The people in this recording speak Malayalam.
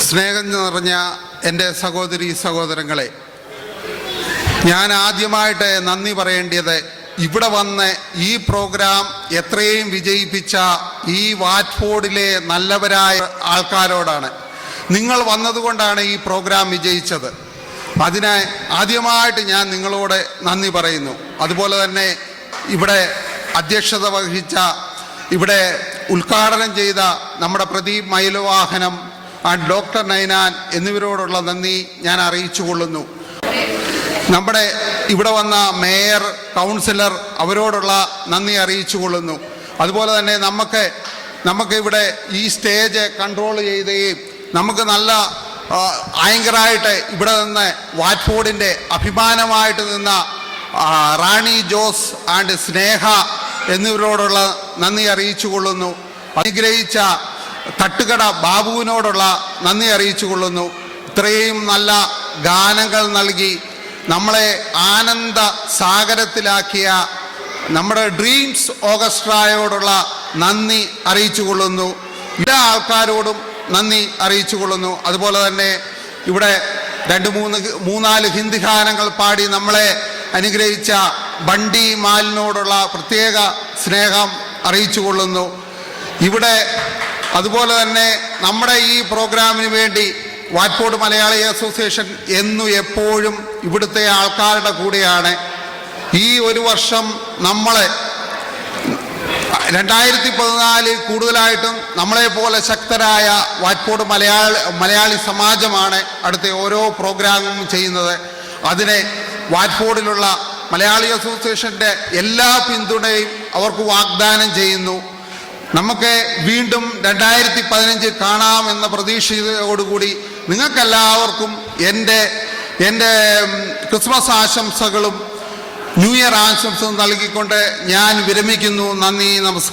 സ്നേഹം നിറഞ്ഞ എൻ്റെ സഹോദരീ സഹോദരങ്ങളെ, ഞാൻ ആദ്യമായിട്ട് നന്ദി പറയേണ്ടത് ഇവിടെ വന്ന് ഈ പ്രോഗ്രാം എത്രയും വിജയിപ്പിച്ച ഈ വാറ്റ്ഫോർഡിലെ നല്ലവരായ ആൾക്കാരോടാണ്. നിങ്ങൾ വന്നതുകൊണ്ടാണ് ഈ പ്രോഗ്രാം വിജയിച്ചത്. അതിന് ആദ്യമായിട്ട് ഞാൻ നിങ്ങളോട് നന്ദി പറയുന്നു. അതുപോലെ തന്നെ ഇവിടെ അധ്യക്ഷത വഹിച്ച, ഇവിടെ ഉദ്ഘാടനം ചെയ്ത നമ്മുടെ പ്രദീപ് മയിലവാഹനം, ഡോക്ടർ നൈനാൻ എന്നിവരോടുള്ള നന്ദി ഞാൻ അറിയിച്ചു കൊള്ളുന്നു. നമ്മുടെ ഇവിടെ വന്ന മേയർ, കൗൺസിലർ അവരോടുള്ള നന്ദി അറിയിച്ചു കൊള്ളുന്നു. അതുപോലെ തന്നെ നമുക്ക് ഇവിടെ ഈ സ്റ്റേജ് കൺട്രോൾ ചെയ്യുകയും നമുക്ക് നല്ല ആങ്കറായിട്ട് ഇവിടെ നിന്ന് വാറ്റ്ഫോർഡിൻ്റെ അഭിമാനമായിട്ട് നിന്ന റാണി ജോസ് ആൻഡ് സ്നേഹ എന്നിവരോടുള്ള നന്ദി അറിയിച്ചു കൊള്ളുന്നു. അനുഗ്രഹിച്ച തട്ടുകട ബാബുവിനോടുള്ള നന്ദി അറിയിച്ചു കൊള്ളുന്നു. ഇത്രയും നല്ല ഗാനങ്ങൾ നൽകി നമ്മളെ ആനന്ദ സാഗരത്തിലാക്കിയ നമ്മുടെ ഡ്രീംസ് ഓർക്കസ്ട്രയോടുള്ള നന്ദി അറിയിച്ചു കൊള്ളുന്നു. എല്ലാ ആൾക്കാരോടും നന്ദി അറിയിച്ചു കൊള്ളുന്നു. അതുപോലെ തന്നെ ഇവിടെ 2-3-4 ഹിന്ദി ഗാനങ്ങൾ പാടി നമ്മളെ അനുഗ്രഹിച്ച ബണ്ടി മാലിനോടുള്ള പ്രത്യേക സ്നേഹം അറിയിച്ചു കൊള്ളുന്നു. ഇവിടെ അതുപോലെ തന്നെ നമ്മുടെ ഈ പ്രോഗ്രാമിന് വേണ്ടി വാറ്റ്ഫോർഡ് മലയാളി അസോസിയേഷൻ എന്നും എപ്പോഴും ഇവിടുത്തെ ആൾക്കാരുടെ കൂടെയാണ്. ഈ ഒരു വർഷം നമ്മളെ 2014 കൂടുതലായിട്ടും നമ്മളെപ്പോലെ ശക്തരായ വാറ്റ്ഫോർഡ് മലയാളി സമാജമാണ് അടുത്ത ഓരോ പ്രോഗ്രാമും ചെയ്യുന്നത്. അതിനെ വാറ്റ്ഫോർഡിലുള്ള മലയാളി അസോസിയേഷൻ്റെ എല്ലാ പിന്തുണയും അവർക്ക് വാഗ്ദാനം ചെയ്യുന്നു. നമുക്ക് വീണ്ടും 2015 കാണാമെന്ന പ്രതീക്ഷയോടുകൂടി നിങ്ങൾക്കെല്ലാവർക്കും എൻ്റെ ക്രിസ്മസ് ആശംസകളും ന്യൂ ഇയർ ആശംസകളും നൽകിക്കൊണ്ട് ഞാൻ വിരമിക്കുന്നു. നന്ദി, നമസ്കാരം.